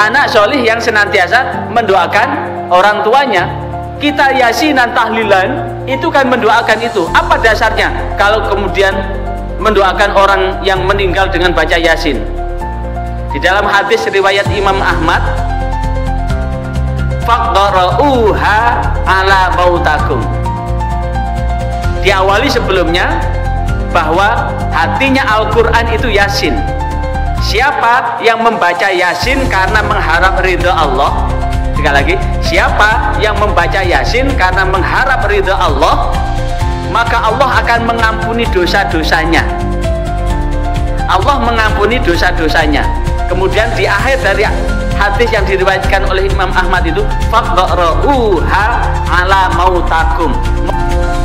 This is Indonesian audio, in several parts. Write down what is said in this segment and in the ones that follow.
anak solih yang senantiasa mendoakan orang tuanya. Kita yasinan tahlilan itu kan mendoakan itu. Apa dasarnya kalau kemudian mendoakan orang yang meninggal dengan baca yasin? Di dalam hadis riwayat Imam Ahmad, faqra'uha ala mautakum. Diawali sebelumnya bahwa hatinya Al-Quran itu yasin. Siapa yang membaca yasin karena mengharap ridha Allah? Sekali lagi, siapa yang membaca yasin karena mengharap ridha Allah, maka Allah akan mengampuni dosa-dosanya. Allah mengampuni dosa-dosanya. Kemudian di akhir dari hadis yang diriwayatkan oleh Imam Ahmad itu, faqra'uha ala mautakum.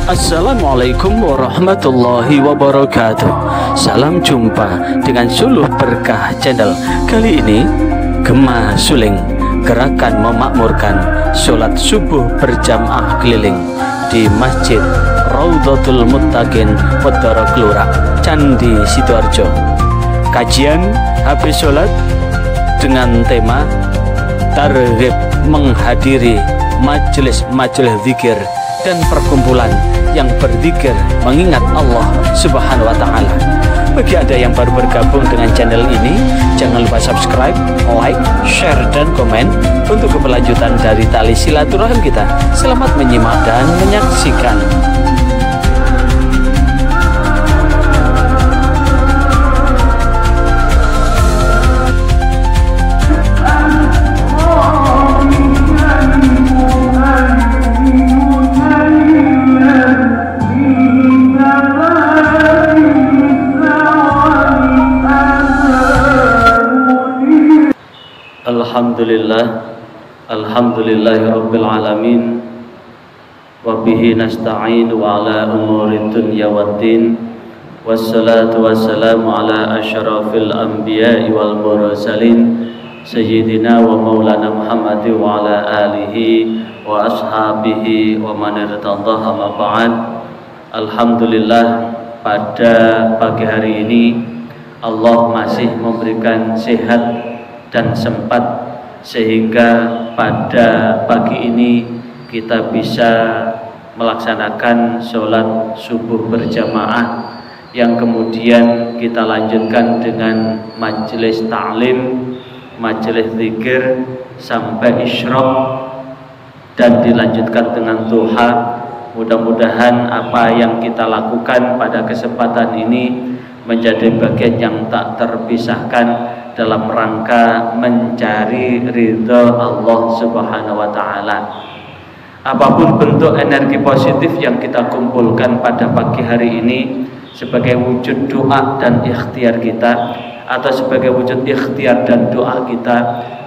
Assalamualaikum warahmatullahi wabarakatuh. Salam jumpa dengan Suluh Berkah Channel. Kali ini Gema Suling, gerakan memakmurkan sholat subuh berjamaah keliling di Masjid Raudhatul Muttaqin Wedara Kelura, Candi Sidoarjo. Kajian habis sholat dengan tema targhib menghadiri majelis zikir dan perkumpulan yang berzikir mengingat Allah Subhanahu wa Ta'ala. Bagi Anda yang baru bergabung dengan channel ini, jangan lupa subscribe, like, share, dan komen untuk keberlanjutan dari tali silaturahim kita. Selamat menyimak dan menyaksikan. Alhamdulillahi rabbil alamin, wa bihi nasta'in wa ala umuri dunya waddin, wassalatu wassalamu ala asyrafil anbiya'i wal mursalin sayyidina wa maulana Muhammad wa ala alihi wa ashabihi wa man irtadha ma ba'd. Alhamdulillah, pada pagi hari ini Allah masih memberikan sehat dan sempat sehingga pada pagi ini kita bisa melaksanakan sholat subuh berjamaah yang kemudian kita lanjutkan dengan majelis ta'lim, majelis zikir sampai isyraq dan dilanjutkan dengan duha. Mudah-mudahan apa yang kita lakukan pada kesempatan ini menjadi bagian yang tak terpisahkan dalam rangka mencari ridha Allah Subhanahu wa Ta'ala. Apapun bentuk energi positif yang kita kumpulkan pada pagi hari ini sebagai wujud doa dan ikhtiar kita, atau sebagai wujud ikhtiar dan doa kita,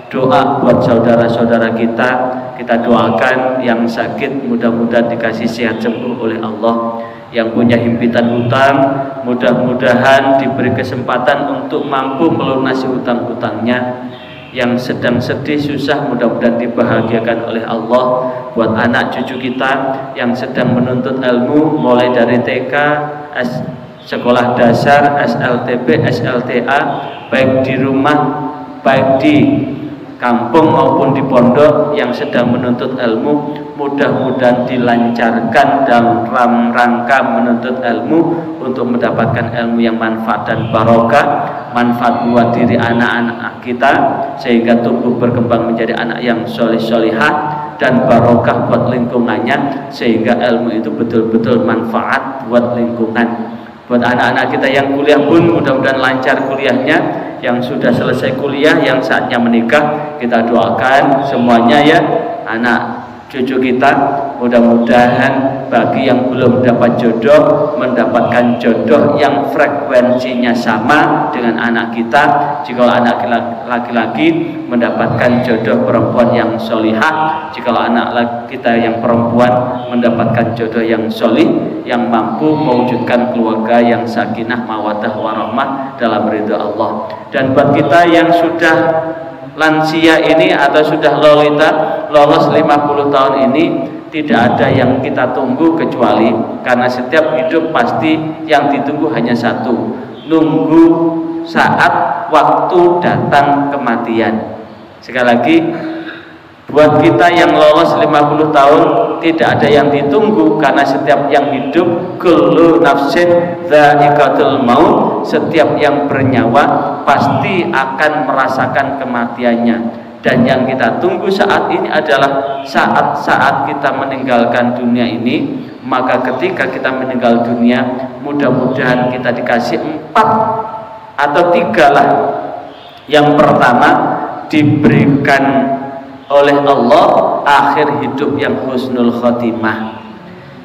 doa buat saudara-saudara kita doakan yang sakit mudah-mudahan dikasih sehat sembuh oleh Allah. Yang punya himpitan hutang mudah-mudahan diberi kesempatan untuk mampu melunasi hutang-hutangnya. Yang sedang sedih susah mudah-mudahan dibahagiakan oleh Allah. Buat anak cucu kita yang sedang menuntut ilmu mulai dari TK, sekolah dasar, SLTP, SLTA, baik di rumah, baik di kampung maupun di pondok yang sedang menuntut ilmu, mudah-mudahan dilancarkan dalam rangka menuntut ilmu untuk mendapatkan ilmu yang manfaat dan barokah, manfaat buat diri anak-anak kita sehingga tumbuh berkembang menjadi anak yang soleh-solihah, dan barokah buat lingkungannya sehingga ilmu itu betul-betul manfaat buat lingkungan. Buat anak-anak kita yang kuliah pun mudah-mudahan lancar kuliahnya. Yang sudah selesai kuliah, yang saatnya menikah, kita doakan semuanya ya, anak cucu kita mudah-mudahan bagi yang belum dapat jodoh mendapatkan jodoh yang frekuensinya sama dengan anak kita. Jika anak laki-laki mendapatkan jodoh perempuan yang solihah, jika anak kita yang perempuan mendapatkan jodoh yang solih, yang mampu mewujudkan keluarga yang sakinah mawaddah warahmah dalam ridha Allah. Dan buat kita yang sudah lansia ini atau sudah lolos 50 tahun ini, tidak ada yang kita tunggu kecuali, karena setiap hidup pasti yang ditunggu hanya satu, nunggu saat waktu datang kematian. Sekali lagi, buat kita yang lolos 50 tahun tidak ada yang ditunggu, karena setiap yang hidup kullu nafsin dha'iqatul maut, setiap yang bernyawa pasti akan merasakan kematiannya. Dan yang kita tunggu saat ini adalah saat-saat kita meninggalkan dunia ini. Maka ketika kita meninggal dunia, mudah-mudahan kita dikasih 4 atau 3 lah. Yang pertama, diberikan oleh Allah akhir hidup yang husnul khotimah.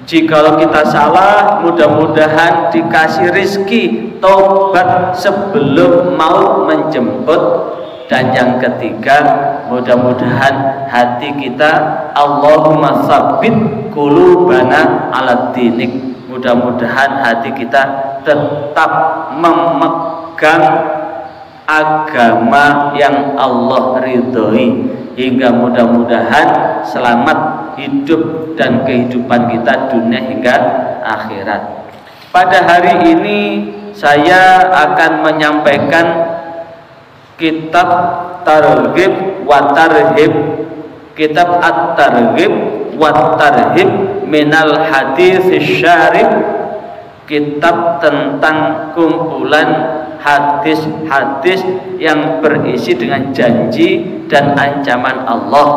Jikalau kita salah, mudah-mudahan dikasih rizki taubat sebelum maut menjemput. Dan yang ketiga, mudah-mudahan hati kita, Allahumma tsabbit qulubana ala dinik, mudah-mudahan hati kita tetap memegang agama yang Allah ridhoi, hingga mudah-mudahan selamat hidup dan kehidupan kita dunia hingga akhirat. Pada hari ini saya akan menyampaikan kitab Targhib wa Tarhib, kitab At-Targhib wa Tarhib minal hadits syarif, kitab tentang kumpulan hadis-hadis yang berisi dengan janji dan ancaman Allah.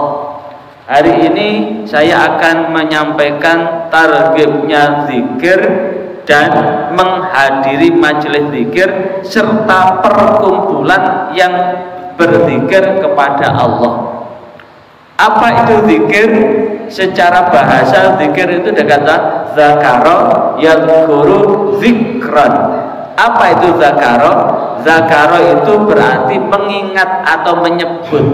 Hari ini saya akan menyampaikan targhibnya zikir dan menghadiri majelis zikir serta perkumpulan yang berzikir kepada Allah. Apa itu zikir? Secara bahasa zikir itu kata zakara yadhkuru zikran. Apa itu zakara? Zakara itu berarti mengingat atau menyebut.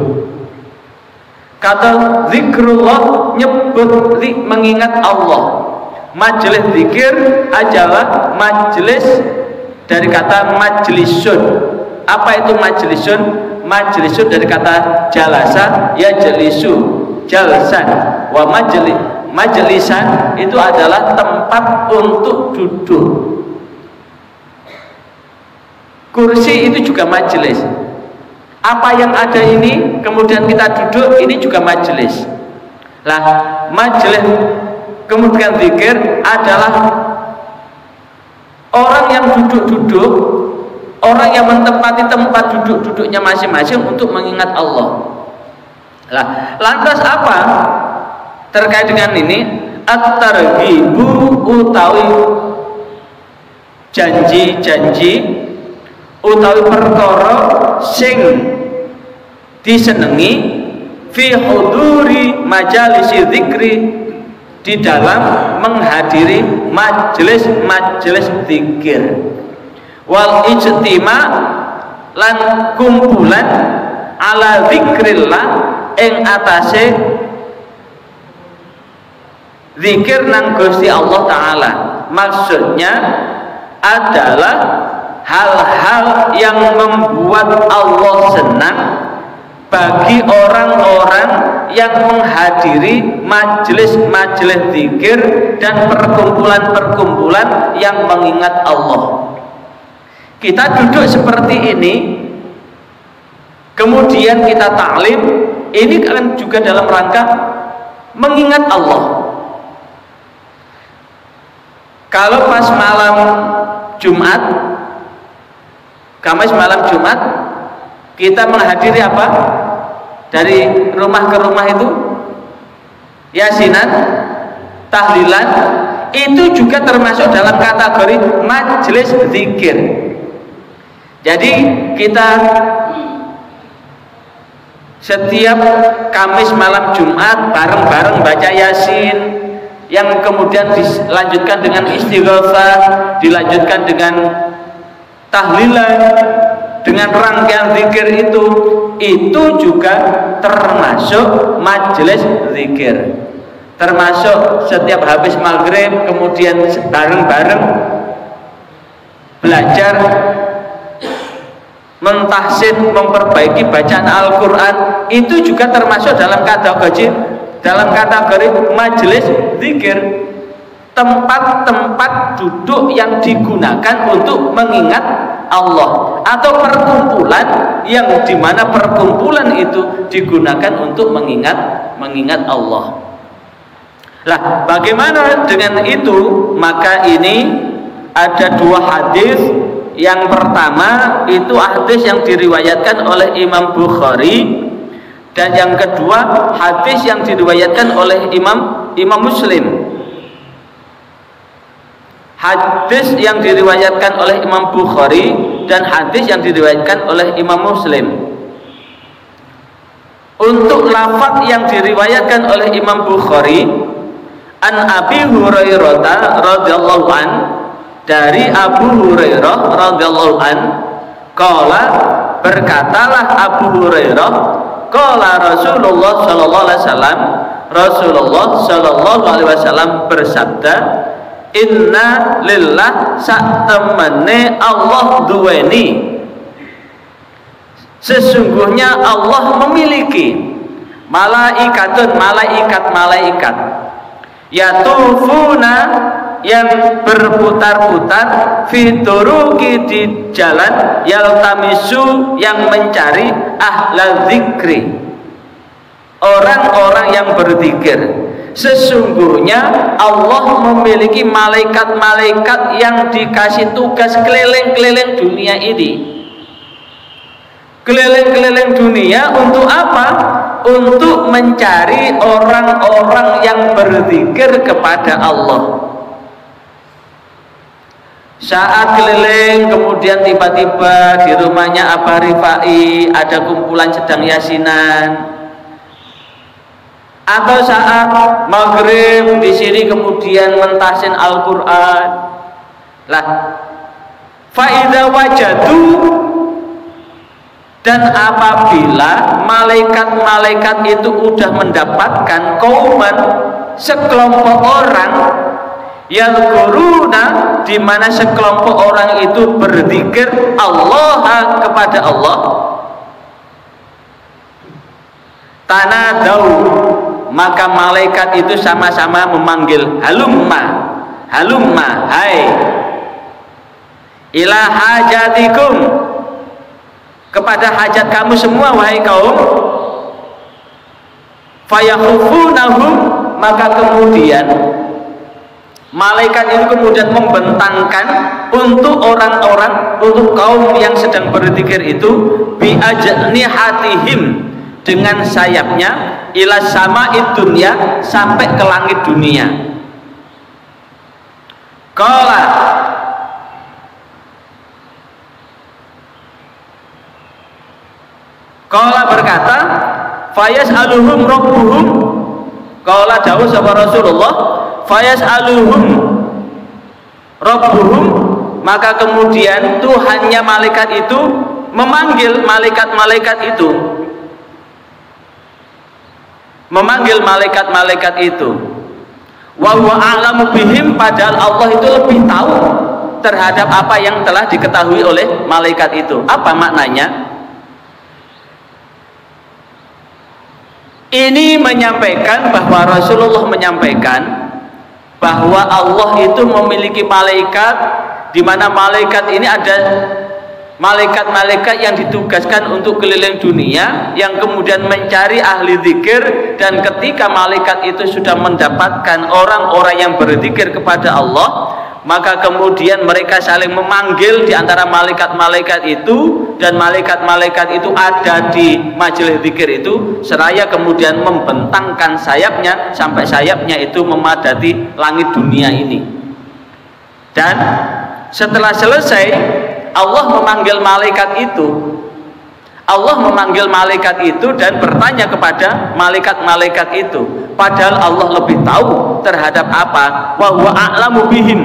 Kata zikrullah nyebut, mengingat Allah. Majelis zikir adalah majelis dari kata majlisun. Apa itu majlisun? Majlisun dari kata jalasa ya jelisu, jalsan. Wa majlisan itu adalah tempat untuk duduk. Kursi itu juga majelis. Apa yang ada ini kemudian kita duduk, ini juga majelis. Lah, majelis kemudian zikir adalah orang yang duduk-duduk, orang yang menempati tempat duduk-duduknya masing-masing untuk mengingat Allah. Lah, lantas apa terkait dengan ini? At-targhibu utawi janji-janji utawi perkara sing disenengi fi huduri majalisi zikri, di dalam menghadiri majelis-majelis zikir, wal ijtima lan kumpulan ala zikrillah ing atase zikir nang Gusti Allah Ta'ala. Maksudnya adalah hal-hal yang membuat Allah senang bagi orang-orang yang menghadiri majelis-majelis zikir dan perkumpulan-perkumpulan yang mengingat Allah. Kita duduk seperti ini, kemudian kita ta'lim, ini kan juga dalam rangka mengingat Allah. Kalau pas malam Jumat, Kamis malam Jumat, kita menghadiri apa? Dari rumah ke rumah itu yasinan, tahlilan, itu juga termasuk dalam kategori majelis zikir. Jadi kita setiap Kamis malam Jumat bareng-bareng baca Yasin, yang kemudian dilanjutkan dengan istighfar, dilanjutkan dengan tahlilan, dengan rangkaian zikir itu juga termasuk majelis zikir. Termasuk setiap habis maghrib kemudian bareng-bareng belajar mentahsin, memperbaiki bacaan Al-Quran, itu juga termasuk dalam kategori majelis zikir. Tempat-tempat duduk yang digunakan untuk mengingat Allah, atau perkumpulan yang dimana perkumpulan itu digunakan untuk mengingat Allah. Lah, bagaimana dengan itu? Maka ini ada dua hadis. Yang pertama itu hadis yang diriwayatkan oleh Imam Bukhari, dan yang kedua hadis yang diriwayatkan oleh Imam Muslim. Hadis yang diriwayatkan oleh Imam Bukhari dan hadis yang diriwayatkan oleh Imam Muslim. Untuk lafaz yang diriwayatkan oleh Imam Bukhari, an Abi Hurairah radhiyallahu an, dari Abu Hurairah radhiyallahu an, qala, berkatalah Abu Hurairah, qala Rasulullah sallallahu alaihi wasallam, Rasulullah sallallahu alaihi wasallam bersabda, inna lillah saktemene Allah duweni, sesungguhnya Allah memiliki malaikatun, malaikat yatufuna, yang berputar-putar, fituruki, di jalan, yaltamisu, yang mencari, ahla zikri, orang-orang yang berzikir. Sesungguhnya Allah memiliki malaikat-malaikat yang dikasih tugas keliling-keliling dunia ini. Keliling-keliling dunia untuk apa? Untuk mencari orang-orang yang berzikir kepada Allah. Saat keliling, kemudian tiba-tiba di rumahnya Abah Rifai ada kumpulan sedang yasinan, atau saat maghrib di sini kemudian mentasin Al-Quran. Lah, faida wajadu, dan apabila malaikat-malaikat itu sudah mendapatkan kauman, sekelompok orang, yang guruna, di mana sekelompok orang itu berzikir Allah, kepada Allah, tanadau, maka malaikat itu sama-sama memanggil, halumma, halumma, hai, ila hajatikum, kepada hajat kamu semua wahai kaum. Fayakhufunahum, maka kemudian malaikat itu kemudian membentangkan untuk orang-orang, untuk kaum yang sedang berzikir itu, biajnihatihim, dengan sayapnya, ila sama'id dunya, sampai ke langit dunia. Qala berkata, fayas'aluhum rabbuhum, qala dawuh sapa Rasulullah, fayas'aluhum rabbuhum, maka kemudian Tuhannya malaikat itu memanggil malaikat-malaikat itu, memanggil malaikat-malaikat itu, wa huwa a'lamu bihim, padahal Allah itu lebih tahu terhadap apa yang telah diketahui oleh malaikat itu. Apa maknanya? Ini menyampaikan bahwa Rasulullah menyampaikan bahwa Allah itu memiliki malaikat, di mana malaikat ini ada malaikat-malaikat yang ditugaskan untuk keliling dunia, yang kemudian mencari ahli zikir, dan ketika malaikat itu sudah mendapatkan orang-orang yang berzikir kepada Allah, maka kemudian mereka saling memanggil di antara malaikat-malaikat itu, dan malaikat-malaikat itu ada di majelis zikir itu, seraya kemudian membentangkan sayapnya sampai sayapnya itu memadati langit dunia ini. Dan setelah selesai, Allah memanggil malaikat itu, Allah memanggil malaikat itu dan bertanya kepada malaikat-malaikat itu, padahal Allah lebih tahu terhadap apa, wa huwa a'lamu bihim,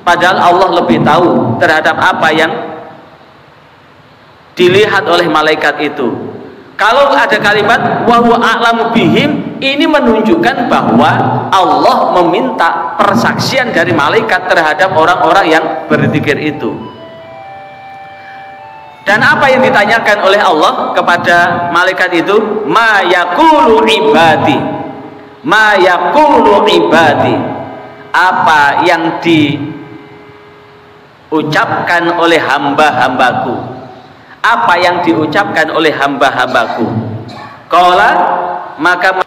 padahal Allah lebih tahu terhadap apa yang dilihat oleh malaikat itu. Kalau ada kalimat wa huwa a'lamu bihim, ini menunjukkan bahwa Allah meminta persaksian dari malaikat terhadap orang-orang yang berzikir itu. Dan apa yang ditanyakan oleh Allah kepada malaikat itu? Ma yaqulu ibadi, ma yaqulu ibadi, apa yang diucapkan oleh hamba-hambaku? Apa yang diucapkan oleh hamba-hambaku? Qala, maka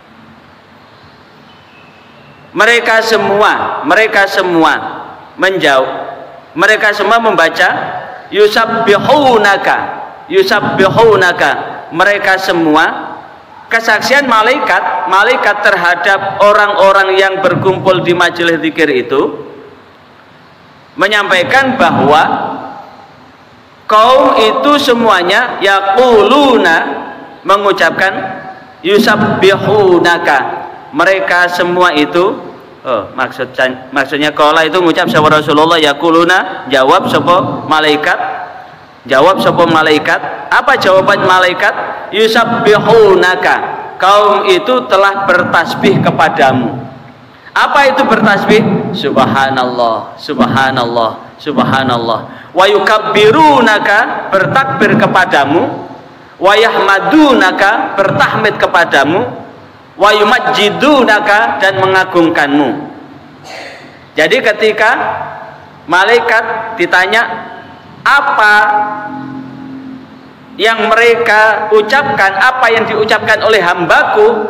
mereka semua menjawab, mereka semua membaca yusabbihunaka, mereka semua, kesaksian malaikat terhadap orang-orang yang berkumpul di majelis zikir itu menyampaikan bahwa kaum itu semuanya yaquluna, mengucapkan yusabbihunaka, mereka semua itu maksudnya qala itu ngucap sapa Rasulullah, yaquluna jawab sapa malaikat. Apa jawaban malaikat? Yusabbihunaka, kaum itu telah bertasbih kepadamu. Apa itu bertasbih? Subhanallah, subhanallah, subhanallah. Wa yukabbirunaka, bertakbir kepadamu. Wa yahmadunaka, bertahmid kepadamu. Wa yumajjidunaka, dan mengagungkanmu. Jadi ketika malaikat ditanya apa yang mereka ucapkan, apa yang diucapkan oleh hambaku,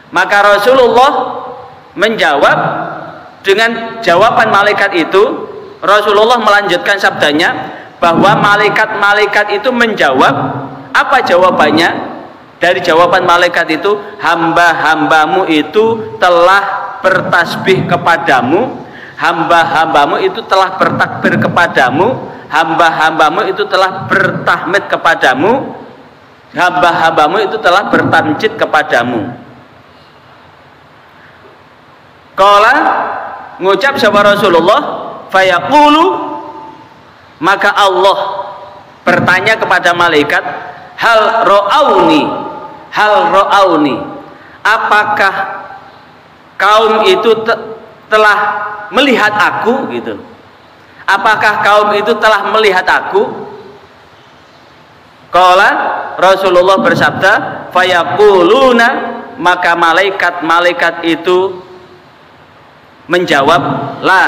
maka Rasulullah menjawab dengan jawaban malaikat itu. Rasulullah melanjutkan sabdanya bahwa malaikat-malaikat itu menjawab. Apa jawabannya? Dari jawaban malaikat itu, hamba-hambamu itu telah bertasbih kepadamu, hamba-hambamu itu telah bertakbir kepadamu, hamba-hambamu itu telah bertahmid kepadamu, hamba-hambamu itu telah bertamjid kepadamu. Qala, ngucap sapa Rasulullah, fayaqulu, maka Allah bertanya kepada malaikat, hal ra'auni, apakah kaum itu telah melihat aku, gitu. Apakah kaum itu telah melihat aku? Qala, Rasulullah bersabda, fayaquluna, maka malaikat itu menjawab, la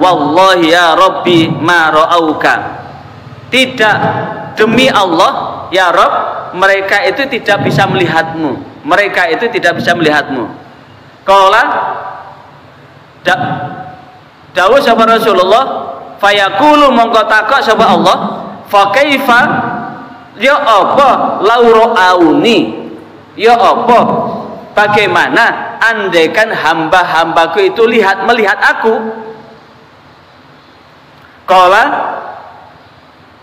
wallahi ya Rabbi ma ra'auka, tidak, demi Allah ya Rabb, mereka itu tidak bisa melihatmu, mereka itu tidak bisa melihatmu. Qala, dawuh sapa Rasulullah, fayaqulu, mongko takok sapa Allah, fa kaifa, ya apa lau ra'auni, ya apa, bagaimana andaikan hamba-hambaku itu melihat aku? Qala,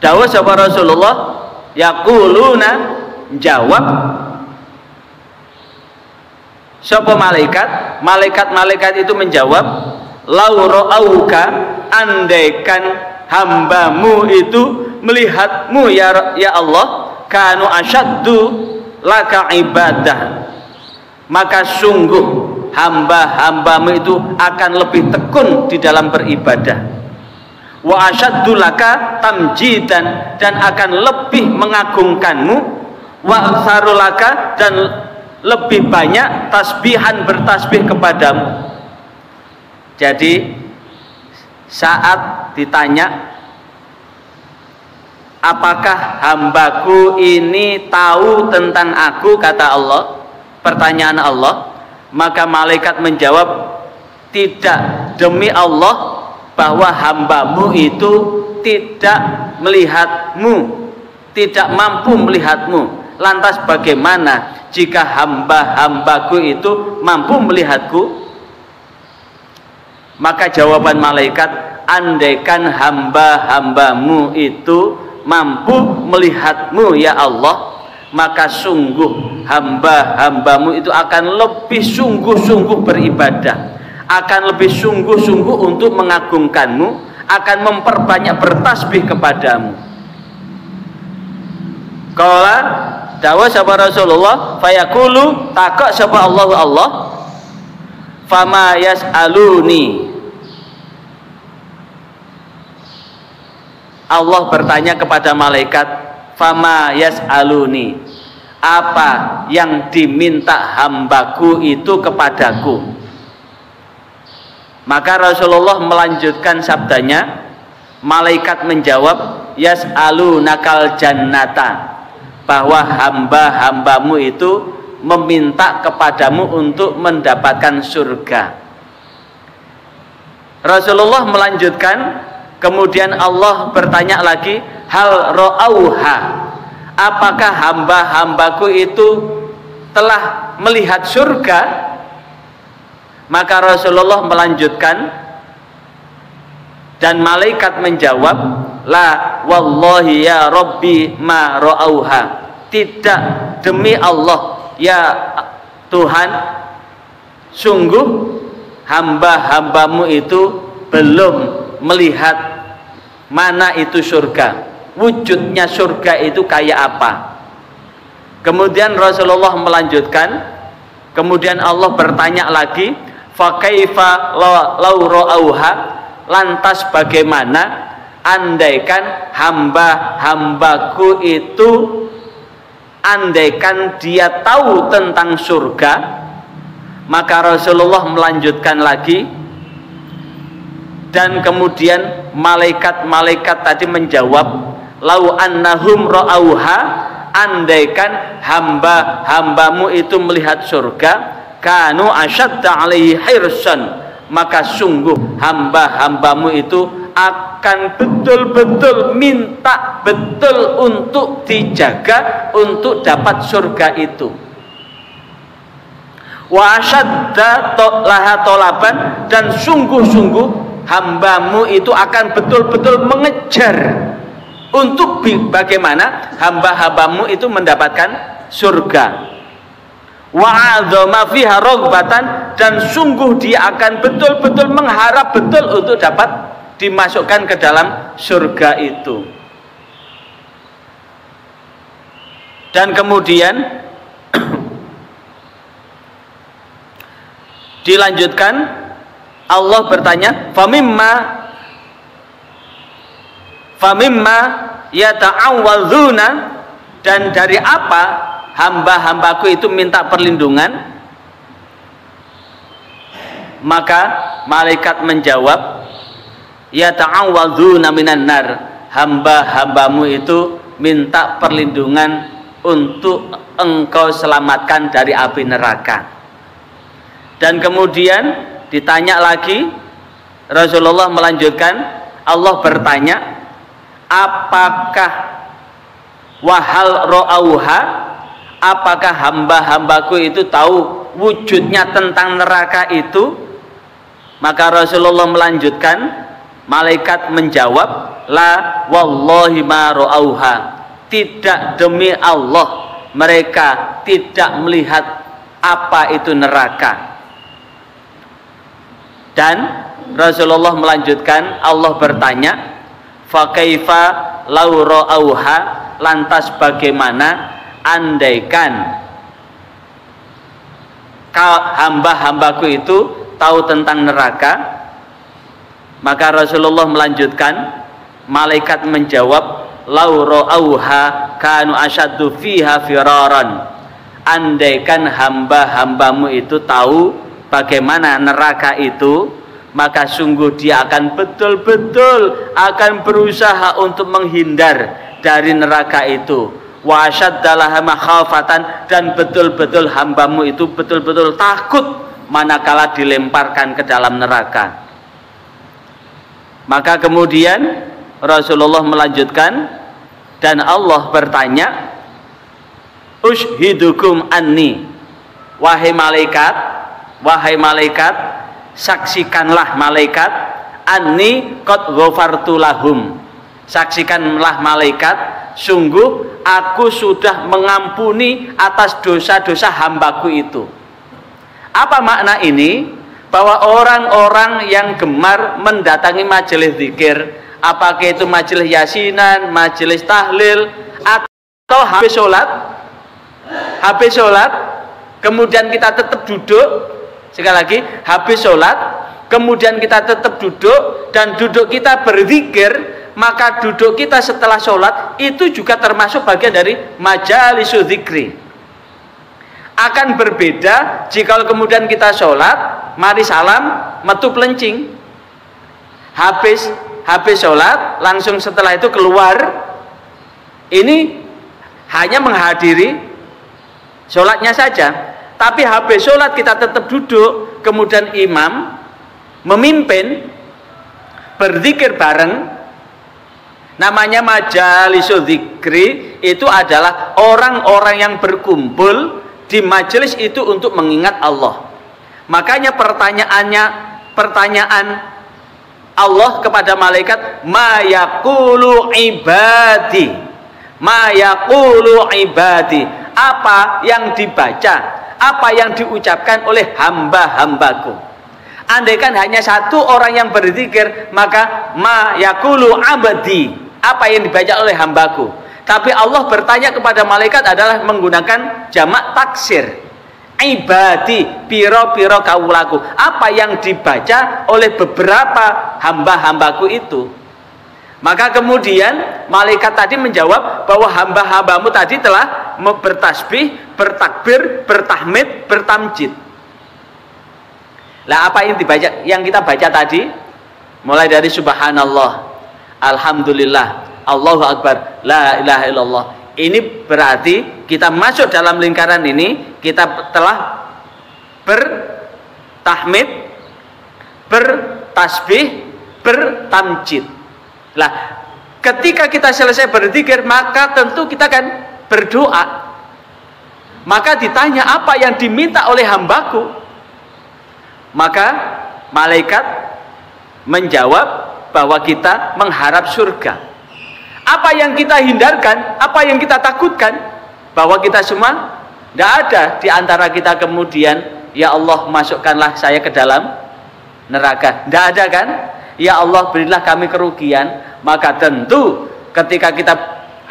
dawuh sapa Rasulullah, yaquluna, jawab sapa malaikat itu menjawab, lau ra'auka, andaikan hambamu itu melihatmu ya Allah, kanu asyaddu laka ibadah, maka sungguh hamba-hambamu itu akan lebih tekun di dalam beribadah. Wa asyaddu laka tamjidan, dan akan lebih mengagungkanmu. Wa aktsaru laka, dan lebih banyak tasbihan, bertasbih kepadamu. Jadi saat ditanya apakah hambaku ini tahu tentang aku, kata Allah, pertanyaan Allah, maka malaikat menjawab, tidak, demi Allah, bahwa hambamu itu tidak melihatmu, tidak mampu melihatmu. Lantas bagaimana jika hamba-hambaku itu mampu melihatku? Maka jawaban malaikat, andaikan hamba-hambamu itu mampu melihatmu ya Allah, maka sungguh hamba-hambamu itu akan lebih sungguh-sungguh beribadah, akan lebih sungguh-sungguh untuk mengagungkanmu, akan memperbanyak bertasbih kepadamu. Qala, dawuh sapa Rasulullah, fayaqulu, takok sapa Allah, fama yas'aluni, Allah bertanya kepada malaikat, fama yas'aluni, apa yang diminta hambaku itu kepadaku? Maka Rasulullah melanjutkan sabdanya, malaikat menjawab, yas'alunakal jannata, bahwa hamba-hambamu itu meminta kepadamu untuk mendapatkan surga. Rasulullah melanjutkan, kemudian Allah bertanya lagi, hal ra'auha, apakah hamba-hambaku itu telah melihat surga? Maka Rasulullah melanjutkan, dan malaikat menjawab, la wallahi ya Rabbi ma ra'auha, tidak demi Allah ya Tuhan, sungguh hamba-hambamu itu belum melihat mana itu surga, wujudnya surga itu kayak apa. Kemudian Rasulullah melanjutkan, kemudian Allah bertanya lagi, fa kaifa law ra'auha, lantas bagaimana andaikan hamba-hambaku itu, andaikan dia tahu tentang surga. Maka Rasulullah melanjutkan lagi, dan kemudian malaikat-malaikat tadi menjawab, lau annahum ra'auha, andaikan hamba-hambamu itu melihat surga, kanu asyadda alaihi hirsan, maka sungguh hamba-hambamu itu akan betul-betul minta betul untuk dijaga untuk dapat surga itu. Wa asyadda laha tolaban, dan sungguh-sungguh hambamu itu akan betul-betul mengejar untuk bagaimana hamba-hambamu itu mendapatkan surga. Wa adzama fiha raghbatan, dan sungguh dia akan betul-betul mengharap betul untuk dapat dimasukkan ke dalam surga itu. Dan kemudian dilanjutkan, Allah bertanya, famimma yata'awwadzuna, dan dari apa hamba-hambaku itu minta perlindungan? Maka malaikat menjawab, yata'awwadzuna minan nar, hamba-hambamu itu minta perlindungan untuk engkau selamatkan dari api neraka. Dan kemudian ditanya lagi, Rasulullah melanjutkan, Allah bertanya, apakah wahal ra'auha, apakah hamba-hambaku itu tahu wujudnya tentang neraka itu? Maka Rasulullah melanjutkan, malaikat menjawab, la wallahi ma ra'auha, tidak demi Allah mereka tidak melihat apa itu neraka. Dan Rasulullah melanjutkan, Allah bertanya, fa kaifa law ra'auha, lantas bagaimana andaikan hamba-hambaku itu tahu tentang neraka? Maka Rasulullah melanjutkan, malaikat menjawab, law ra'auha kanu asyaddu fiha firaran, andaikan hamba-hambamu itu tahu bagaimana neraka itu, maka sungguh dia akan betul-betul akan berusaha untuk menghindar dari neraka itu. Wa asyaddallaha makhafatan, dan betul-betul hambamu itu betul-betul takut manakala dilemparkan ke dalam neraka. Maka kemudian Rasulullah melanjutkan, dan Allah bertanya, ushidukum anni, wahai malaikat, saksikanlah malaikat, anni qad ghafartu lahum, saksikanlah malaikat, sungguh aku sudah mengampuni atas dosa-dosa hambaku itu. Apa makna ini? Bahwa orang-orang yang gemar mendatangi majelis zikir, apakah itu majelis yasinan, majelis tahlil, atau habis sholat, kemudian kita tetap duduk, sekali lagi, habis sholat, kemudian kita tetap duduk, dan duduk kita berzikir, maka duduk kita setelah sholat itu juga termasuk bagian dari majalisu zikri. Akan berbeda jika kemudian kita sholat, mari salam, metu pelencing, habis habis sholat langsung setelah itu keluar, ini hanya menghadiri sholatnya saja. Tapi habis sholat kita tetap duduk, kemudian imam memimpin berzikir bareng, namanya majalisul dzikri. Itu adalah orang-orang yang berkumpul di majelis itu untuk mengingat Allah. Makanya pertanyaan Allah kepada malaikat, ma yaqulu ibadi, ma yaqulu ibadi, apa yang dibaca, apa yang diucapkan oleh hamba-hambaku. Andaikan hanya satu orang yang berzikir, maka ma yaqulu abdi, apa yang dibaca oleh hambaku. Tapi Allah bertanya kepada malaikat adalah menggunakan jamak taksir, ibadi, piro-piro kaulaku, apa yang dibaca oleh beberapa hamba-hambaku itu. Maka kemudian malaikat tadi menjawab bahwa hamba-hambamu tadi telah bertasbih, bertakbir, bertahmid, bertamjid. Lah apa yang dibaca, yang kita baca tadi, mulai dari subhanallah, alhamdulillah, Allahu akbar, la ilaha illallah. Ini berarti kita masuk dalam lingkaran ini, kita telah bertahmid, bertasbih, bertamjid. Lah, ketika kita selesai berzikir, maka tentu kita akan berdoa. Maka ditanya apa yang diminta oleh hambaku, maka malaikat menjawab bahwa kita mengharap surga. Apa yang kita hindarkan, apa yang kita takutkan, bahwa kita semua tidak ada di antara kita kemudian, ya Allah masukkanlah saya ke dalam neraka. Tidak ada kan? Ya Allah berilah kami kerugian. Maka tentu ketika kita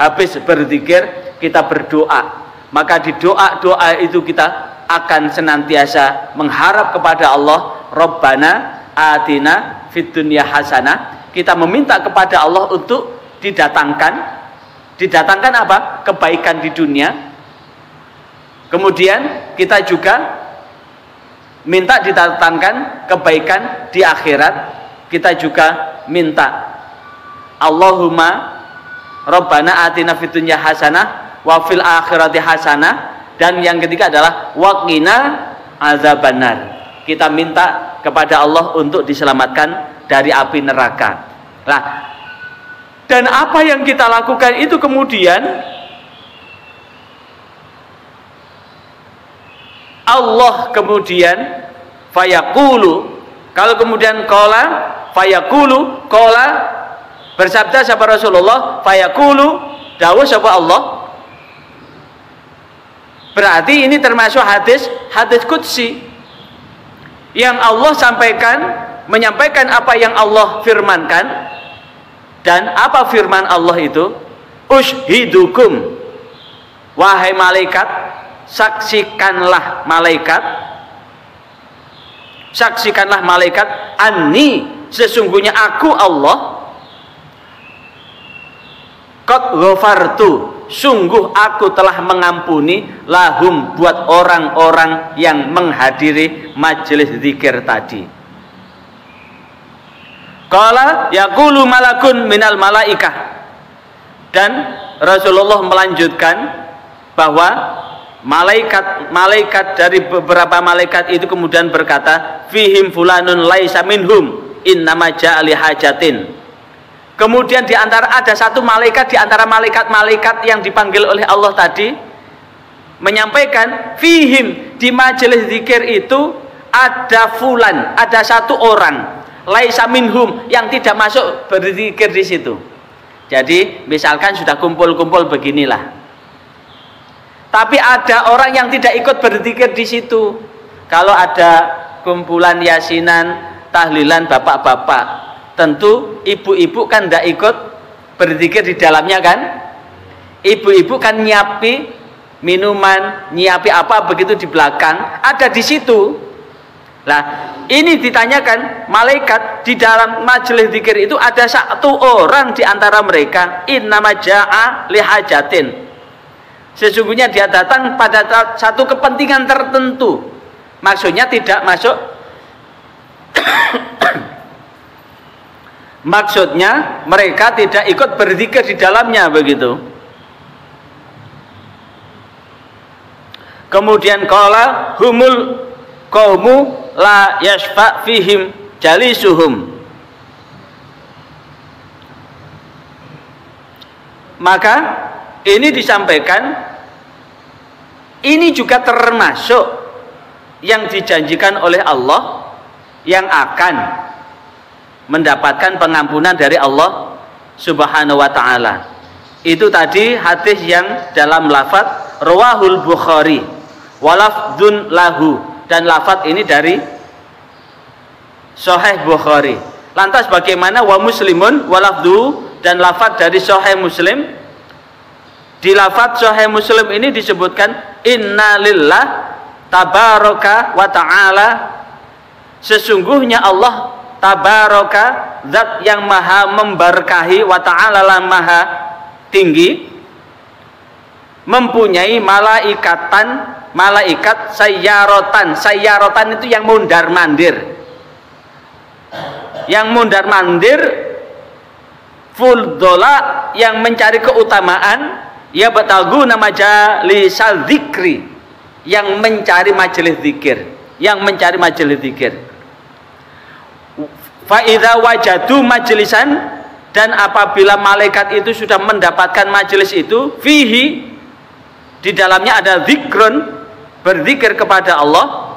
habis berzikir, kita berdoa. Maka di doa-doa itu kita akan senantiasa mengharap kepada Allah, Rabbana atina fid dunya hasanah. Kita meminta kepada Allah untuk didatangkan apa? Kebaikan di dunia. Kemudian kita juga minta didatangkan kebaikan di akhirat. Kita juga minta Allahumma Rabbana atina fid dunya hasanah wa fil akhirati hasanah. Dan yang ketiga adalah waqina azabannar. Kita minta kepada Allah untuk diselamatkan dari api neraka. Nah, dan apa yang kita lakukan itu kemudian Allah kemudian fayaqulu, kalau kemudian qala fayaqulu, qala bersabda sahabat Rasulullah, fayaqulu dawuh sahabat Allah. Berarti ini termasuk hadis qudsi yang Allah sampaikan, menyampaikan apa yang Allah firmankan. Dan apa firman Allah itu? Ushidukum, wahai malaikat, saksikanlah malaikat, saksikanlah malaikat, anni, sesungguhnya aku Allah, qad ghafartu, sungguh aku telah mengampuni, lahum, buat orang-orang yang menghadiri majelis zikir tadi. Qala yaqulu malakun minal malaikah. Dan Rasulullah melanjutkan bahwa malaikat dari beberapa malaikat itu kemudian berkata, fihim fulanun laisa minhum innama ja'a li hajatin. Kemudian di antara ada satu malaikat di antara malaikat-malaikat yang dipanggil oleh Allah tadi menyampaikan, fihim, di majelis zikir itu ada fulan, ada satu orang laisa minhum, yang tidak masuk berzikir di situ. Jadi misalkan sudah kumpul-kumpul beginilah, tapi ada orang yang tidak ikut berzikir di situ. Kalau ada kumpulan yasinan, tahlilan bapak-bapak, tentu ibu-ibu kan tidak ikut berzikir di dalamnya kan. Ibu-ibu kan nyiapi minuman, nyiapi apa begitu di belakang, ada di situ. Nah, ini ditanyakan malaikat di dalam majelis zikir itu ada satu orang di antara mereka, innama ja'a lihajatin. Sesungguhnya dia datang pada satu kepentingan tertentu. Maksudnya tidak masuk Maksudnya mereka tidak ikut berzikir di dalamnya, begitu. Kemudian qala humul qaumu la yashfa fihim jalisuhum. Maka ini disampaikan, ini juga termasuk yang dijanjikan oleh Allah yang akan mendapatkan pengampunan dari Allah Subhanahu wa ta'ala. Itu tadi hadis yang dalam lafaz rawahul Bukhari walafdun lahu, dan lafaz ini dari Sahih Bukhari. Lantas bagaimana wa muslimun walafdu, dan lafaz dari Sahih Muslim? Di lafaz Sahih Muslim ini disebutkan inna lillah tabaraka wa ta'ala, sesungguhnya Allah tabaraka, zat yang maha memberkahi, wa ta'ala lah maha tinggi, mempunyai malaikat sayyarotan. Sayyarotan itu yang mundar mandir, fuldola, yang mencari keutamaan, ya betagu nama jalisal zikri, yang mencari majelis zikir, Fa'idha wajadu majlisan, dan apabila malaikat itu sudah mendapatkan majelis itu, fihi, di dalamnya ada zikrun, berzikir kepada Allah,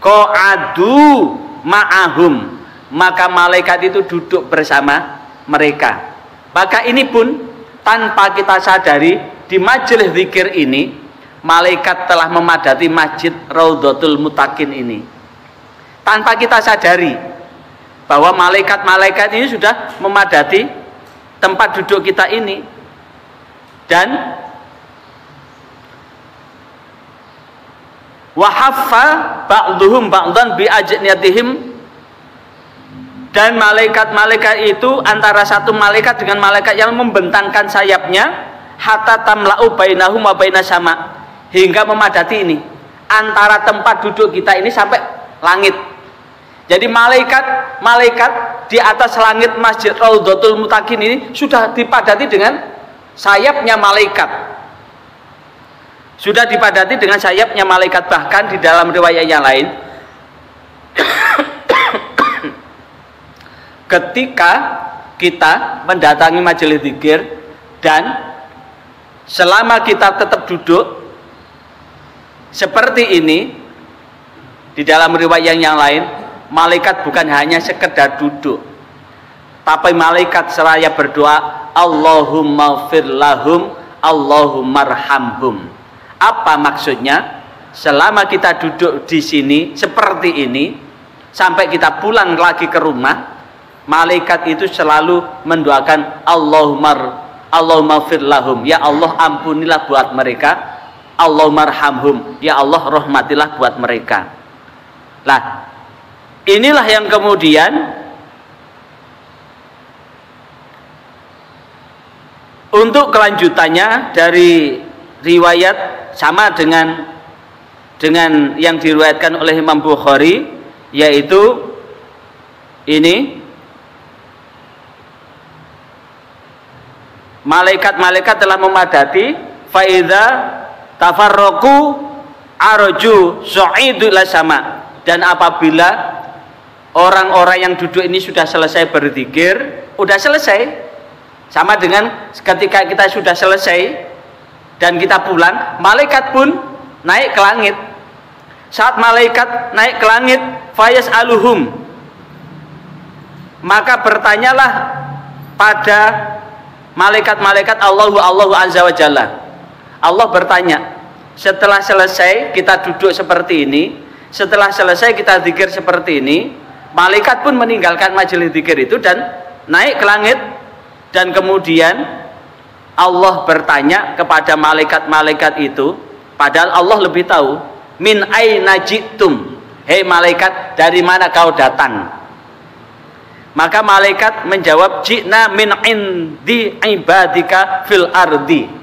qa'adu ma'ahum, maka malaikat itu duduk bersama mereka. Maka ini pun tanpa kita sadari, di majelis zikir ini malaikat telah memadati masjid Raudhatul Muttaqin ini, tanpa kita sadari bahwa malaikat-malaikat ini sudah memadati tempat duduk kita ini. Dan wahaffa ba'duhum ba'dan bi ajniyatihim, dan malaikat-malaikat itu antara satu malaikat dengan malaikat yang membentangkan sayapnya, hatta tamla'u bainahum wa bainas sama, hingga memadati ini antara tempat duduk kita ini sampai langit. Jadi malaikat di atas langit Masjid Raudhatul Muttaqin ini sudah dipadati dengan sayapnya malaikat. Bahkan di dalam riwayat yang lain, ketika kita mendatangi majelis zikir dan selama kita tetap duduk seperti ini, di dalam riwayat yang lain, malaikat bukan hanya sekedar duduk, tapi malaikat seraya berdoa, Allahumma fir lahum, Allahumma arhamhum. Apa maksudnya? Selama kita duduk di sini seperti ini, sampai kita pulang lagi ke rumah, malaikat itu selalu mendoakan Allahumma fir lahum, ya Allah ampunilah buat mereka, Allahumma arhamhum, ya Allah rahmatilah buat mereka. Lah, inilah yang kemudian untuk kelanjutannya dari riwayat sama dengan yang diriwayatkan oleh Imam Bukhari, yaitu ini malaikat-malaikat telah memadati, faidza tafarraqu arju su'idul sama, dan apabila orang-orang yang duduk ini sudah selesai berzikir, sudah selesai, sama dengan ketika kita sudah selesai dan kita pulang, malaikat pun naik ke langit. Saat malaikat naik ke langit, fayas aluhum, maka bertanyalah pada malaikat-malaikat Allahu azza wa jalla. Allah bertanya, setelah selesai kita duduk seperti ini, setelah selesai kita zikir seperti ini, malaikat pun meninggalkan majelis zikir itu dan naik ke langit. Dan kemudian Allah bertanya kepada malaikat-malaikat itu, padahal Allah lebih tahu, min aina ji'tum, hei malaikat, dari mana kau datang? Maka malaikat menjawab, ji'na min indi ibadika fil ardi,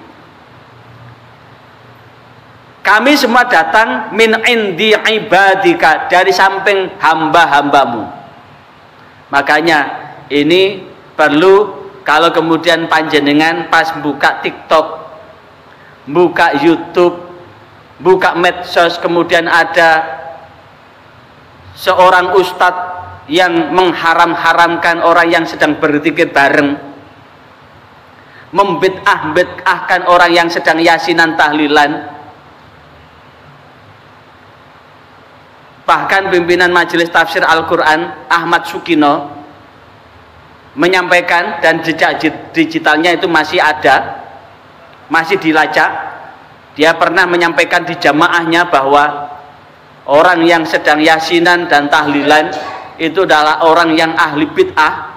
kami semua datang min indi ibadika, dari samping hamba-hambamu. Makanya ini perlu kalau kemudian panjenengan pas buka TikTok, buka YouTube, buka medsos, kemudian ada seorang ustadz yang mengharam-haramkan orang yang sedang berzikir bareng, membid'ah-bid'ahkan orang yang sedang yasinan tahlilan. Bahkan pimpinan Majelis Tafsir Al-Quran Ahmad Sukino menyampaikan, dan jejak digitalnya itu masih ada, masih dilacak. Dia pernah menyampaikan di jamaahnya bahwa orang yang sedang yasinan dan tahlilan itu adalah orang yang ahli bid'ah.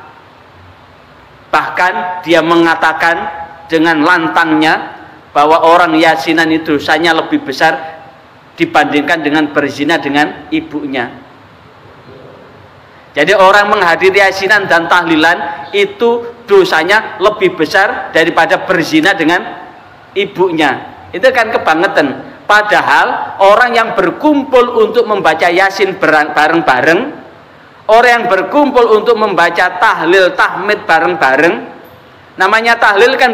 Bahkan dia mengatakan dengan lantangnya bahwa orang yasinan itu dosanya lebih besar dibandingkan dengan berzina dengan ibunya. Jadi orang menghadiri yasinan dan tahlilan itu dosanya lebih besar daripada berzina dengan ibunya. Itu kan kebangetan. Padahal orang yang berkumpul untuk membaca yasin bareng-bareng, orang yang berkumpul untuk membaca tahlil tahmid bareng-bareng, namanya tahlil kan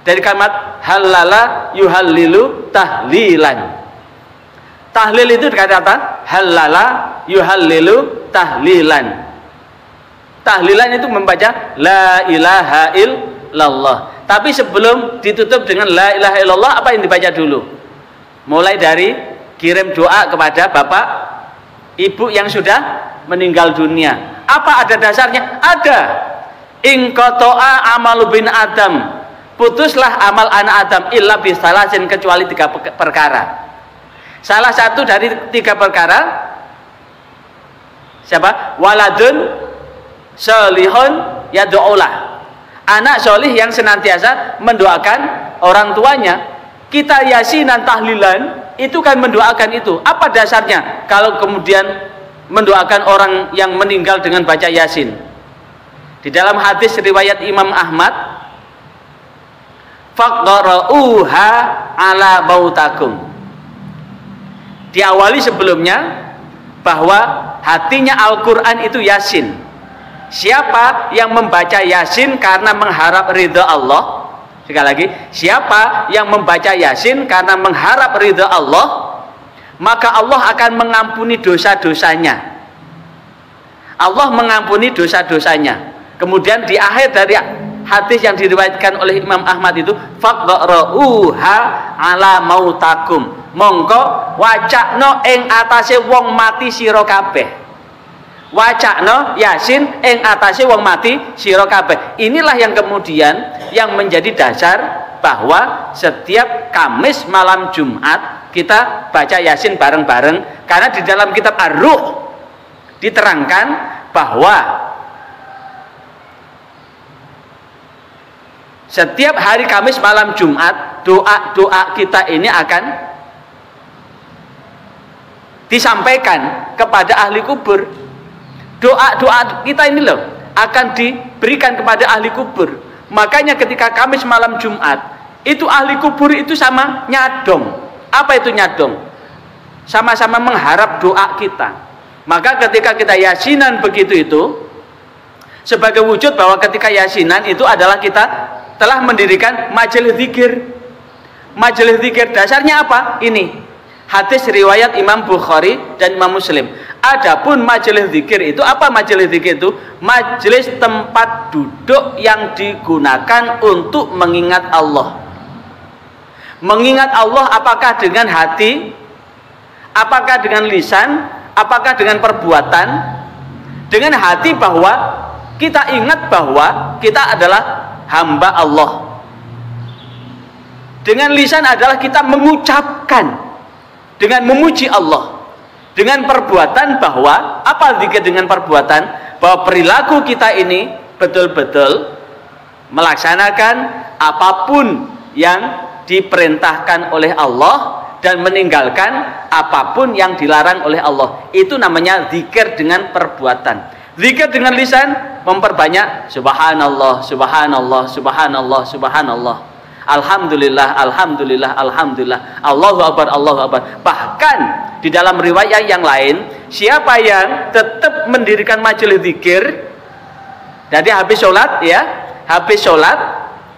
dari kalimat halala yuhallilu tahlilan. Tahlil itu kata halala yuhallilu tahlilan. Tahlilan itu membaca la ilaha illallah. Tapi sebelum ditutup dengan la ilaha illallah, apa yang dibaca dulu? Mulai dari kirim doa kepada bapak ibu yang sudah meninggal dunia. Apa ada dasarnya? Ada. In qata'a amalu bin Adam, putuslah amal anak Adam illa bisalasin, kecuali 3 perkara. Salah satu dari 3 perkara siapa? Waladun solihun yad'ulah, anak solih yang senantiasa mendoakan orang tuanya. Kita yasinan tahlilan itu kan mendoakan itu. Apa dasarnya kalau kemudian mendoakan orang yang meninggal dengan baca yasin? Di dalam hadis riwayat Imam Ahmad, faqra'uha ala bautakum, diawali sebelumnya bahwa hatinya Al-Quran itu yasin. Siapa yang membaca yasin karena mengharap ridha Allah, sekali lagi, siapa yang membaca yasin karena mengharap ridha Allah, maka Allah akan mengampuni dosa-dosanya. Allah mengampuni dosa-dosanya. Kemudian di akhir dari hadis yang diriwayatkan oleh Imam Ahmad itu, faqra'uha ala mautakum, mongko wacakno ing atase wong mati sira kabeh. Wacakno yasin ing atase wong mati sira kabeh. Inilah yang kemudian yang menjadi dasar bahwa setiap Kamis malam Jumat kita baca yasin bareng-bareng, karena di dalam kitab Ar-Ruh diterangkan bahwa setiap hari Kamis malam Jumat doa-doa kita ini akan disampaikan kepada ahli kubur. Doa-doa kita ini loh akan diberikan kepada ahli kubur. Makanya ketika Kamis malam Jumat itu ahli kubur itu sama nyadong. Apa itu nyadong? Sama-sama mengharap doa kita. Maka ketika kita yasinan begitu itu sebagai wujud bahwa ketika yasinan itu adalah kita telah mendirikan majelis zikir. Majelis zikir dasarnya apa? Ini hadis riwayat Imam Bukhari dan Imam Muslim. Adapun majelis zikir itu apa? Majelis zikir itu majelis tempat duduk yang digunakan untuk mengingat Allah. Mengingat Allah apakah dengan hati, apakah dengan lisan, apakah dengan perbuatan? Dengan hati bahwa kita ingat bahwa kita adalah hamba Allah. Dengan lisan adalah kita mengucapkan dengan memuji Allah. Dengan perbuatan bahwa apa zikir dengan perbuatan? Bahwa perilaku kita ini betul-betul melaksanakan apapun yang diperintahkan oleh Allah dan meninggalkan apapun yang dilarang oleh Allah. Itu namanya zikir dengan perbuatan. Zikir dengan lisan memperbanyak subhanallah, subhanallah, subhanallah, subhanallah, alhamdulillah, alhamdulillah, alhamdulillah, Allahu akbar, Allahu akbar. Bahkan di dalam riwayat yang lain, siapa yang tetap mendirikan majelis zikir Jadi habis sholat ya, habis sholat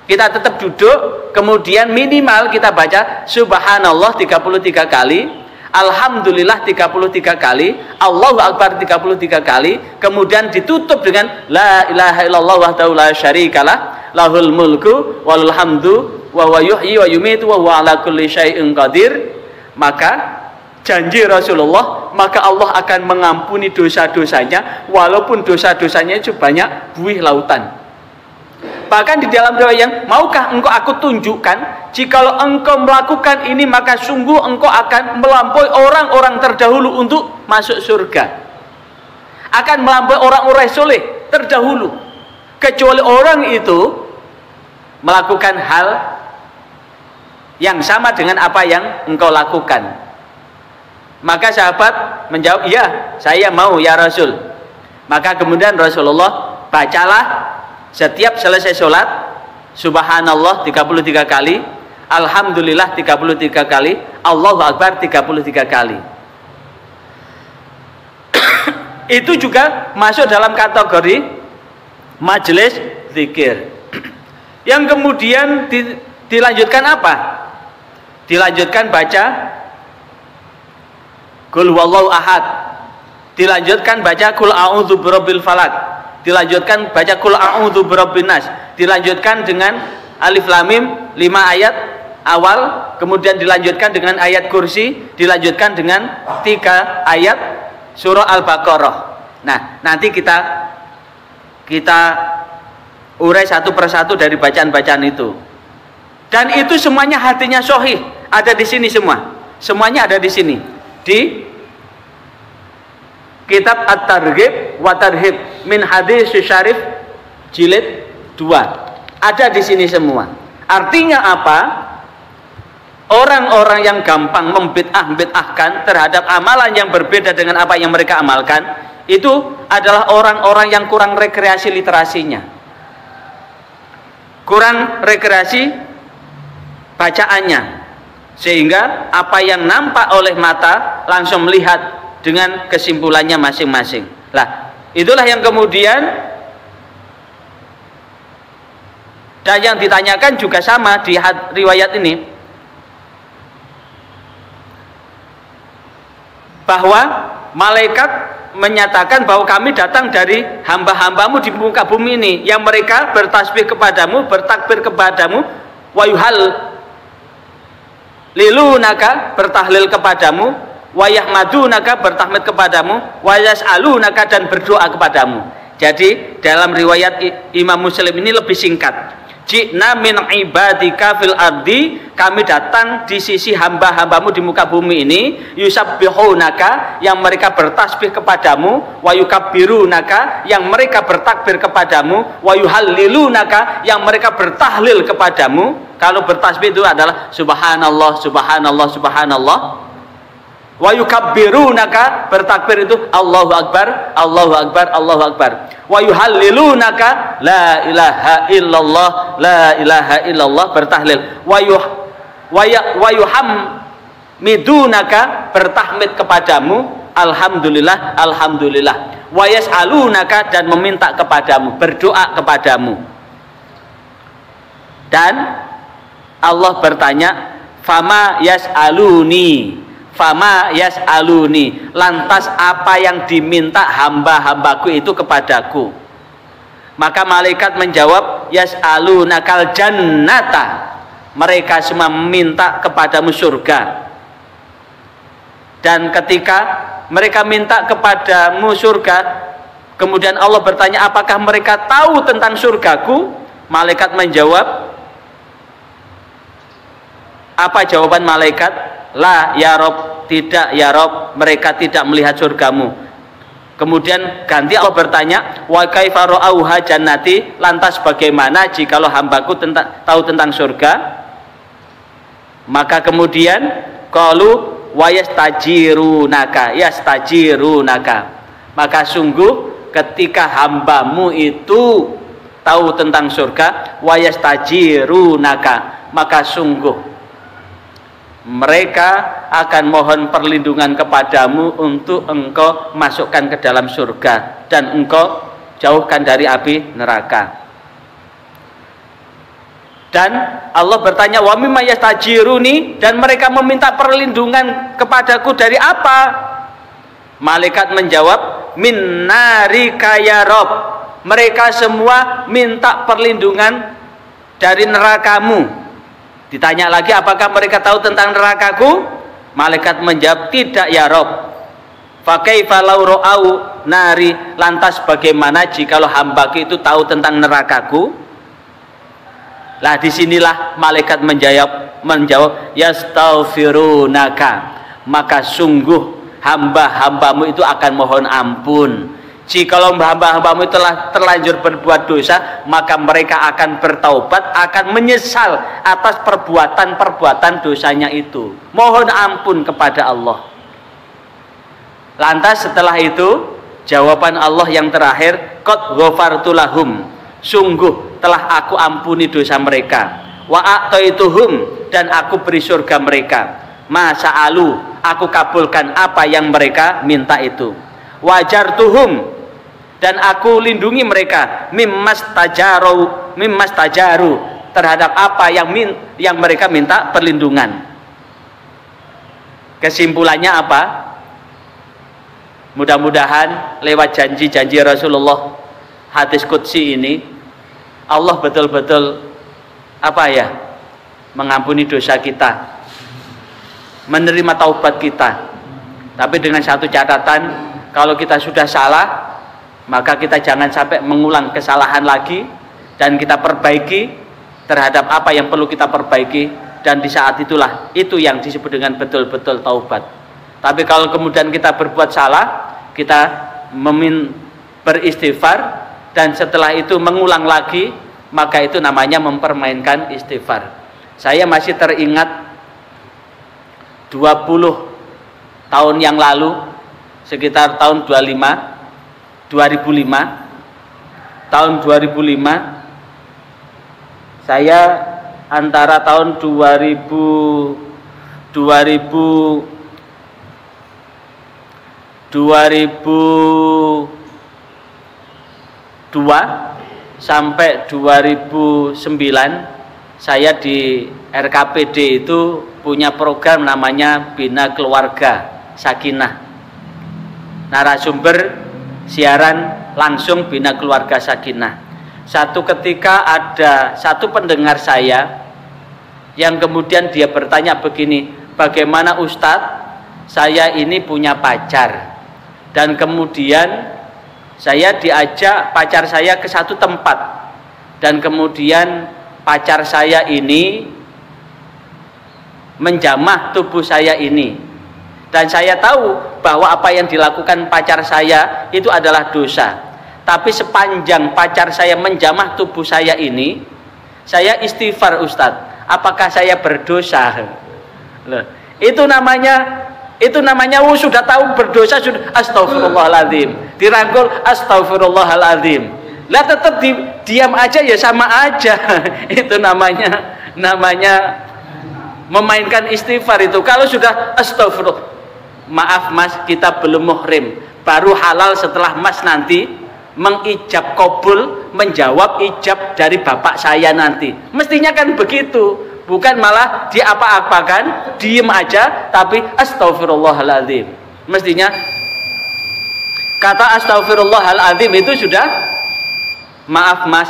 kita tetap duduk, kemudian minimal kita baca subhanallah 33 kali, alhamdulillah 33 kali, Allahu akbar 33 kali, kemudian ditutup dengan la ilaha illallah wahdahu la syarikalah, lahul mulku walul hamdu wa huwa yuhyi wa yumitu wa huwa ala kulli syai'in qadir. Maka janji Rasulullah, maka Allah akan mengampuni dosa-dosanya walaupun dosa-dosanya itu banyak buih lautan. Bahkan di dalam doa yang maukah engkau aku tunjukkan, jikalau engkau melakukan ini maka sungguh engkau akan melampaui orang-orang terdahulu untuk masuk surga, akan melampaui orang-orang soleh terdahulu, kecuali orang itu melakukan hal yang sama dengan apa yang engkau lakukan. Maka sahabat menjawab, iya saya mau ya Rasul. Maka kemudian Rasulullah bacalah setiap selesai sholat subhanallah 33 kali, alhamdulillah 33 kali, Allahu akbar 33 kali. Itu juga masuk dalam kategori majelis zikir. Yang kemudian dilanjutkan apa? Dilanjutkan baca Qul huwallahu ahad, dilanjutkan baca Qul a'udzu birabbil falaq, dilanjutkan baca Qul a'udzu birabbin nas, dilanjutkan dengan alif lam mim 5 ayat awal, kemudian dilanjutkan dengan ayat kursi, dilanjutkan dengan 3 ayat surah Al-Baqarah. Nah, nanti kita urai satu persatu dari bacaan-bacaan itu. Dan itu semuanya hatinya sahih, ada di sini semua. Semuanya ada di sini. Di kitab At-Targhib wa Tarhib min Hadis Syarif jilid 2. Ada di sini semua. Artinya apa? Orang-orang yang gampang membid'ahkan terhadap amalan yang berbeda dengan apa yang mereka amalkan, itu adalah orang-orang yang kurang rekreasi literasinya, kurang rekreasi bacaannya, sehingga apa yang nampak oleh mata langsung melihat dengan kesimpulannya masing-masing. Lah, itulah yang kemudian, dan yang ditanyakan juga sama di riwayat ini, bahwa malaikat menyatakan bahwa kami datang dari hamba-hambamu di muka bumi ini, yang mereka bertasbih kepadamu, bertakbir kepadamu, wayuhal lilunaka, bertahlil kepadamu, wayahmadunaka, bertahmid kepadamu, wayas'alunaka, dan berdoa kepadamu. Jadi dalam riwayat Imam Muslim ini lebih singkat. Ji'na min ibadika fil ardi, kami datang di sisi hamba-hambamu di muka bumi ini, yusabbihunaka, yang mereka bertasbih kepadamu, wa yukabbirunaka, yang mereka bertakbir kepadamu, wa yuhallilunaka, yang mereka bertahlil kepadamu. Kalau bertasbih itu adalah subhanallah, subhanallah, subhanallah. Wa yukabbirunaka, bertakbir itu Allahu akbar, Allahu akbar, Allahu akbar. Wa yuhallilunaka, la ilaha illallah, la ilaha illallah, bertahlil. Wa yuhammidunaka, bertahmid kepadamu, alhamdulillah, alhamdulillah. Wa yas'alunaka, dan meminta kepadamu, berdoa kepadamu. Dan Allah bertanya, fama yas'aluni, fama yas'aluni, lantas apa yang diminta hamba-hambaku itu kepadaku? Maka malaikat menjawab, yas'alunakal jannata, mereka semua meminta kepadamu surga. Dan ketika mereka minta kepadamu surga, kemudian Allah bertanya, apakah mereka tahu tentang surgaku? Malaikat menjawab, apa jawaban malaikat? La ya Rob, tidak ya Rob, mereka tidak melihat surgamu. Kemudian ganti Allah bertanya, wa kaifa ra'auha jannati, lantas bagaimana jikalau hambaku tahu tentang surga? Maka kemudian qalu wa yastajirunaka, yastajirunaka, maka sungguh ketika hambamu itu tahu tentang surga, wa yastajirunaka, maka sungguh mereka akan mohon perlindungan kepadamu untuk engkau masukkan ke dalam surga, dan engkau jauhkan dari api neraka. Dan Allah bertanya, wa mimma yastajiruni, dan mereka meminta perlindungan kepadaku dari apa? Malaikat menjawab, min narika ya Rob. Mereka semua minta perlindungan dari nerakamu. Ditanya lagi, apakah mereka tahu tentang nerakaku? Malaikat menjawab, tidak ya Rob. Fa kaifa law ra'au nari, lantas bagaimana jikalau hambaku itu tahu tentang nerakaku? Lah disinilah malaikat menjawab yastaghfirunaka, maka sungguh hamba-hambamu itu akan mohon ampun. Jikalau hamba-hambamu telah terlanjur berbuat dosa, maka mereka akan bertaubat, akan menyesal atas perbuatan-perbuatan dosanya itu. Mohon ampun kepada Allah. Lantas setelah itu jawaban Allah yang terakhir, qad ghafartu lahum, sungguh telah aku ampuni dosa mereka. Wa a'taituhum, dan aku beri surga mereka. Masa'alu, aku kabulkan apa yang mereka minta itu. Wajartuhum, dan aku lindungi mereka. Mimmas tajaru, terhadap apa yang mereka minta perlindungan. Kesimpulannya apa? Mudah-mudahan lewat janji-janji Rasulullah, hadis qudsi ini, Allah betul-betul mengampuni dosa kita, menerima taubat kita. Tapi dengan satu catatan, kalau kita sudah salah, maka kita jangan sampai mengulang kesalahan lagi, dan kita perbaiki terhadap apa yang perlu kita perbaiki, dan di saat itulah itu yang disebut dengan betul-betul taubat. Tapi kalau kemudian kita berbuat salah, kita beristighfar, dan setelah itu mengulang lagi, maka itu namanya mempermainkan istighfar. Saya masih teringat 20 tahun yang lalu, sekitar tahun 2005, saya antara tahun 2002 sampai 2009 saya di RKPD itu punya program namanya Bina Keluarga Sakinah. Narasumber siaran langsung Bina Keluarga Sakinah. Satu ketika ada satu pendengar saya yang kemudian dia bertanya begini, bagaimana Ustadz, saya ini punya pacar, dan kemudian saya diajak pacar saya ke satu tempat, dan kemudian pacar saya ini menjamah tubuh saya ini, dan saya tahu bahwa apa yang dilakukan pacar saya itu adalah dosa. Tapi sepanjang pacar saya menjamah tubuh saya ini, saya istighfar, Ustadz, apakah saya berdosa? Loh, itu namanya sudah tahu berdosa, sudah astagfirullahaladzim, dirangkul astagfirullahaladzim. Lah tetap diam aja, ya sama aja. Itu namanya memainkan istighfar itu. Kalau sudah astagfirullah, maaf Mas, kita belum muhrim, baru halal setelah Mas nanti mengijab kabul, menjawab ijab dari bapak saya nanti. Mestinya kan begitu. Bukan malah diapa-apakan, diem aja, tapi astagfirullahaladzim. Mestinya kata astagfirullahaladzim itu sudah, maaf Mas,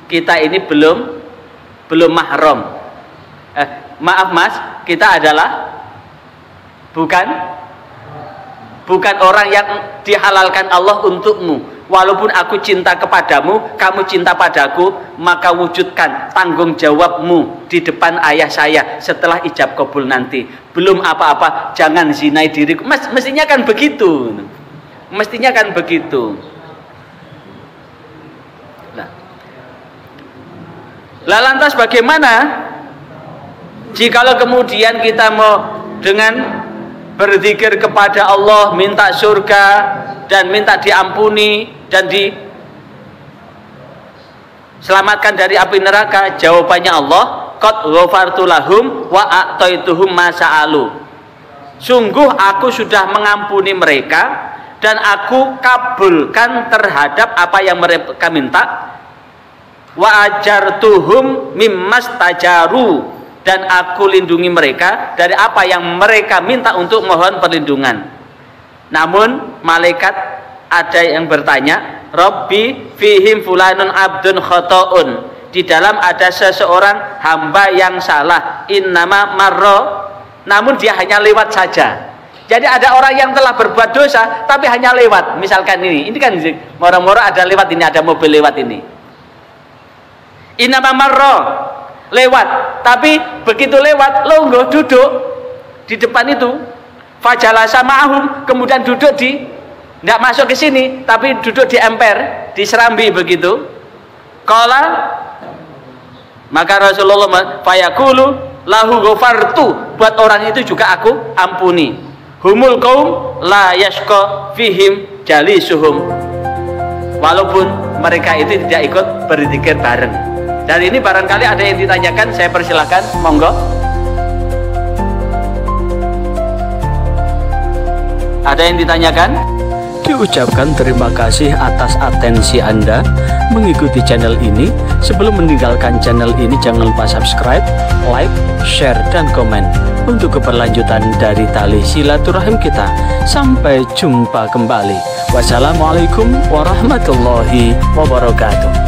kita ini belum mahram. Maaf Mas, kita adalah bukan orang yang dihalalkan Allah untukmu. Walaupun aku cinta kepadamu, kamu cinta padaku, maka wujudkan tanggung jawabmu di depan ayah saya setelah ijab kabul nanti. Belum apa-apa, jangan zinai diriku. Mestinya kan begitu. Mestinya kan begitu. Lah lantas bagaimana jikalau kemudian kita mau dengan berzikir kepada Allah, minta surga dan minta diampuni dan diselamatkan dari api neraka? Jawabannya Allah, qad ghafartu lahum wa a'taituhum ma sa'alu. Sungguh aku sudah mengampuni mereka dan aku kabulkan terhadap apa yang mereka minta. Wa ajartuhum mimmastajaru, dan aku lindungi mereka dari apa yang mereka minta untuk mohon perlindungan. Namun malaikat ada yang bertanya, Rabbi fihim fulanun abdun khotoun, di dalam ada seseorang hamba yang salah, innama marro, namun dia hanya lewat saja. Jadi ada orang yang telah berbuat dosa tapi hanya lewat. Misalkan ini kan moro-moro ada lewat ini, ada mobil lewat ini, innama marro, lewat, tapi begitu lewat longgo duduk di depan itu, fajalasa ma'ahum, kemudian duduk tidak masuk ke sini tapi duduk di emper, di serambi begitu. Qala, maka Rasulullah fayaqulu lahu ghafartu, buat orang itu juga aku ampuni. Humul qaum la yashqa fihim jalisuhum, walaupun mereka itu tidak ikut berzikir bareng. Dan ini barangkali ada yang ditanyakan, saya persilahkan, monggo. Ada yang ditanyakan? Diucapkan terima kasih atas atensi Anda mengikuti channel ini. Sebelum meninggalkan channel ini, jangan lupa subscribe, like, share, dan komen untuk keberlanjutan dari tali silaturahim kita. Sampai jumpa kembali. Wassalamualaikum warahmatullahi wabarakatuh.